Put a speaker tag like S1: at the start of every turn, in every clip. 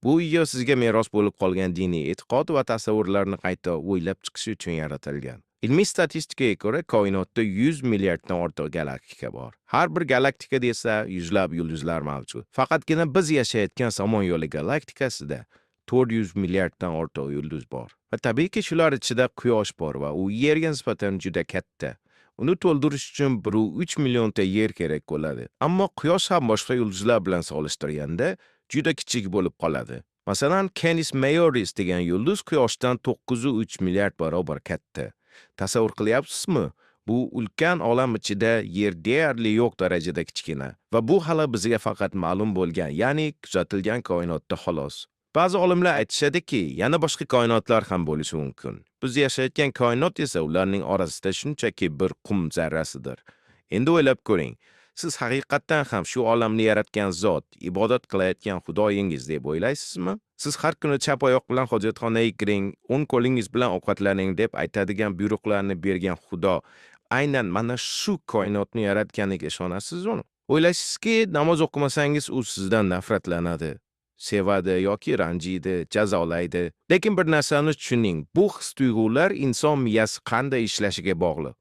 S1: Bu video sizga meros bo'lib qolgan diniy e'tiqod va tasavvurlarni qayta o'ylab chiqish uchun yaratilgan. Ilmiy statistikaga ko'ra, koinotda 100 milliarddan ortiq galaktika bor. Har bir galaktikada esa yuzlab yulduzlar mavjud. Faqatgina biz yashayotgan Somon yo'li galaktikasida 400 milliarddan ortiq yulduz bor. Va tabiiyki shular ichida Quyosh bor va u Yerga nisbatan juda katta. Uni to'ldirish uchun 3 millionta yer kerak bo'ladi. Ammo Quyosh ham boshqa yulduzlar bilan solishtirganda juda kichik bo'lib qoladi. Masalan, Canis Majoris degan yulduz Quyoshdan 903 milliard barobar katta. Tasavvur qilyapsizmi? Bu ulkan olam ichida Yer deyarli yo'q darajada kichkina va bu hali bizga faqat ma'lum bo'lgan, ya'ni kuzatilgan koinotda xolos. Ba'zi olimlar aytishadiki, yana boshqa koinotlar ham bo'lishi mumkin. Biz yashayotgan koinot esa ularning orasida shunchaki bir qum zarrasidir. Endi o'ylab ko'ring. Siz haqiqatdan ham shu olamni yaratgan zot, ibodat qilayotgan xudoyingiz deb o'ylaysizmi? Siz har kuni chap oyoq bilan hojatxonaga kiring, o'ng qo'lingiz bilan ovqatlaning deb aytadigan buyruqlarni bergan xudo aynan mana shu koinotni yaratganiga ishonasizmi? O'ylaysizki, namoz o'qimasangiz u sizdan nafratlanadi, sevadi yoki ranjiydi, jazolaydi. Lekin bir narsani tushuning, bu his-tuyg'ular inson miyasi qanday ishlashiga bog'liq.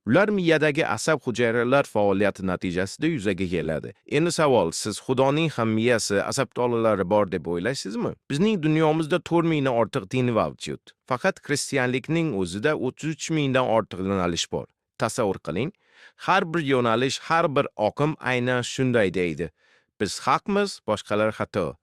S1: Ular miyadagi asab hujayralar faoliyati natijasida yuzaga keladi. Endi savol, siz Xudoning ham miyasi, asab tolalari bor deb o'ylaysizmi? Bizning dunyomizda 4 mingdan ortiq din mavjud. Faqat xristianlikning o'zida 33 mingdan ortiq yo'nalish bor. Tasavvur qiling, har bir yo'nalish, har bir oqim aynan shunday deydi. Biz haqmiz, boshqalar xato.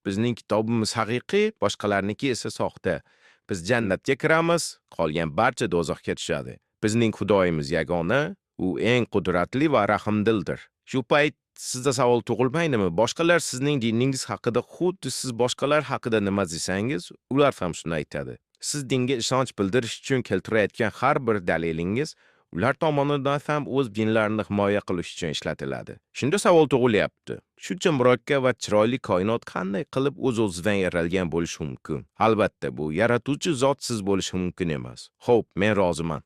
S1: Bizning kitobimiz haqiqiy, boshqalarniki esa soxta. Biz jannatga kiramiz, qolgan barcha do'zaxga tushadi. Bizning Xudoyimiz yagona, u eng qudratli va rahmdildir. Shu payt sizda savol tug'ilmaydimi? Boshqalar sizning diningiz haqida xuddi siz boshqalar haqida nima desangiz, ular ham shuni aytadi. Siz dinga ishonch bildirish uchun keltirayotgan har bir dalilingiz ular tomonidan ham o'z dinlarini himoya qilish uchun ishlatiladi. Shunda savol tug'ilyapti. Shuncha murakkab va chiroyli koinot qanday qilib o'z-o'zidan yaralgan bo'lishi mumkin? Albatta, bu yaratuvchi zot siz bo'lishi mumkin emas. Xo'p, men roziman.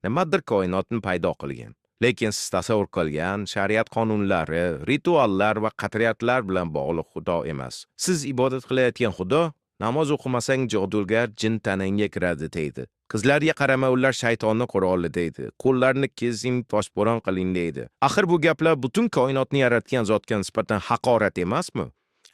S1: Nimadir koinotni paydo qilgan. Lekin siz tasavvur qilgan shariat qonunlari, rituallar va qadriyatlar bilan bog'liq Xudo emas. Siz ibodat qilayotgan Xudo namoz o'qimasang jodugar jin tanangga kiradi deydi. Qizlarga qarama ular shaytonni quroli deydi. Qo'llarni kesing, toshbo'ron qiling deydi. Axir bu gaplar butun koinotni yaratgan zotga nisbatan haqorat emasmi?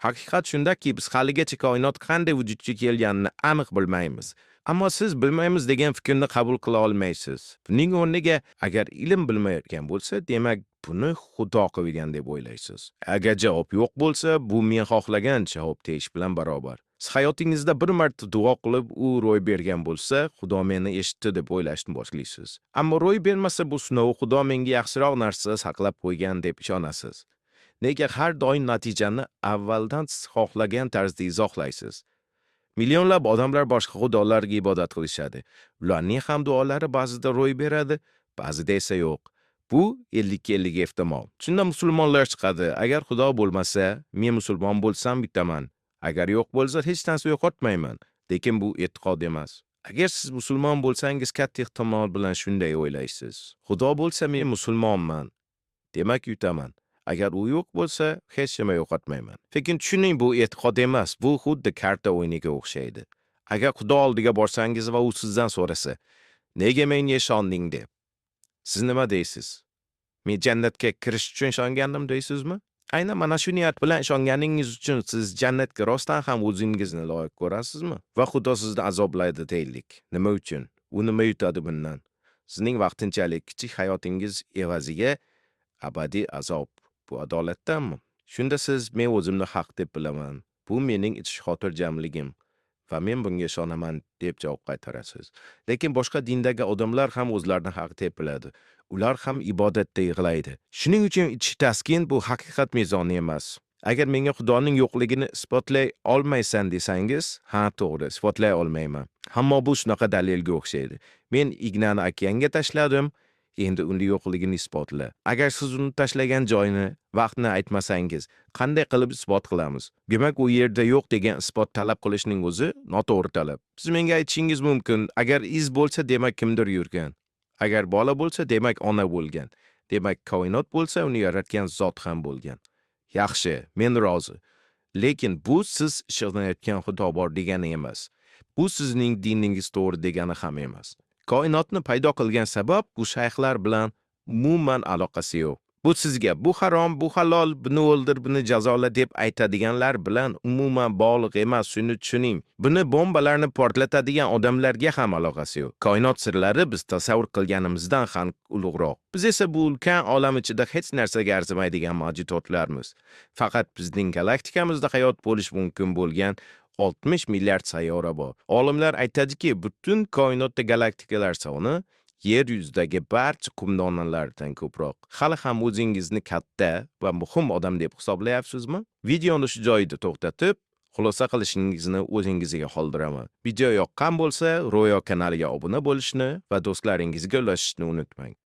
S1: Haqiqat shundaki, biz haligacha koinot qanday vujudga kelganini aniq bilmaymiz. Ammo siz bilmaymiz degan fikrni qabul qila olmaysiz. Buning o'rniga agar ilm bilmayotgan bo'lsa, demak buni Xudo qilgan deb o'ylaysiz. Agar javob yo'q bo'lsa, bu men xohlagan javob deyish bilan barobar. Siz hayotingizda bir marta duo qilib, u ro'y bergan bo'lsa, Xudo meni eshitdi deb o'ylashni boshlaysiz. Ammo ro'y bermasa, bu sinov Xudo menga yaxshiroq narsa saqlab qo'ygan deb ishonasiz. Nega har doim natijani avvaldan siz xohlagan tarzda izohlaysiz? Millionlab odamlar boshqa xudolarga ibodat qilishadi. Ularning ham duolari ba'zida ro'y beradi, ba'zida esa yo'q. Bu 50-50 ehtimol. Shunda musulmonlar chiqadi. Agar Xudo bo'lmasa, men musulmon bo'lsam bitaman. Agar yo'q bo'lsa, hech narsa yo'qotmayman. Lekin bu e'tiqod emas. Agar siz musulmon bo'lsangiz, katta ehtimol bilan shunday o'ylaysiz. Xudo bo'lsa, men musulmonman. Demak, yutaman. Agar u yo'q bo'lsa, hech nima yo'qotmayman. Lekin tushuning, bu e'tiqod emas, bu xuddi karta o'yiniga o'xshaydi. Agar Xudo oldiga borsangiz va u sizdan so'rasa, nega menga ishonding deb, siz nima deysiz? Men jannatga kirish uchun ishongandim deysizmi? Aynan mana shu niyat bilan ishonganingiz uchun siz jannatga rostdan ham o'zingizni loyiq ko'rasizmi? Va Xudo sizni azoblaydi deylik. Nima uchun? U nima yutadi bundan? Sizning vaqtinchalik kichik hayotingiz evaziga abadiy azob. Bu adolatdanmi? Shunda siz men o'zimni haq deb bilaman. Bu mening ichish xotirjamligim va men bunga ishonaman deb javob qaytarasiz. Lekin boshqa dindagi odamlar ham o'zlarini haq deb biladi. Ular ham ibodatda yig'laydi. Shuning uchun ichish taskin bu haqiqat mezoni emas. Agar menga Xudoning yo'qligini isbotlay olmaysan desangiz, ha to'g'ri, isbotlay olmayman. Ammo bu shunaqa dalilga o'xshaydi. Men ignani okeanga tashladim, endi unda yo'qligini isbotla. Agar siz uni tashlagan joyni, vaqtni aytmasangiz, qanday qilib isbot qilamiz? Demak, u yerda yo'q degan isbot talab qilishning o'zi noto'g'ri talab. Siz menga aytishingiz mumkin, agar iz bo'lsa, demak kimdir yurgan. Agar bola bo'lsa, demak ona bo'lgan. Demak, koinot bo'lsa, uni yaratgan zot ham bo'lgan. Yaxshi, men rozi. Lekin bu siz ishonayotgan Xudo bor degani emas. Bu sizning diningiz to'g'ri degani ham emas. Koinotni paydo qilgan sabab bu shayxlar bilan umuman aloqasi yo'q. Bu sizga bu harom, bu halol, buni o'ldir, buni jazola deb aytadiganlar bilan umuman bog'liq emas, shuni tushuning. Buni bombalarni portlatadigan odamlarga ham aloqasi yo'q. Koinot sirlari biz tasavvur qilganimizdan ham ulug'roq. Biz esa bu ulkan olam ichida hech narsaga arzimaydigan mavjudotlarmiz. Faqat bizning galaktikamizda hayot bo'lish mumkin bo'lgan 60 milliard sayyora bor. Olimlar aytadiki, butun koinotda galaktikalar soni yer yuzidagi barcha qumdonalardan ko'proq. Hali ham o'zingizni katta va muhim odam deb hisoblayapsizmi? Videoni shu joyda to'xtatib, xulosa qilishingizni o'zingizga qoldiraman. Video yoqqan bo'lsa, Ro'yo kanaliga obuna bo'lishni va do'stlaringizga ulashishni unutmang.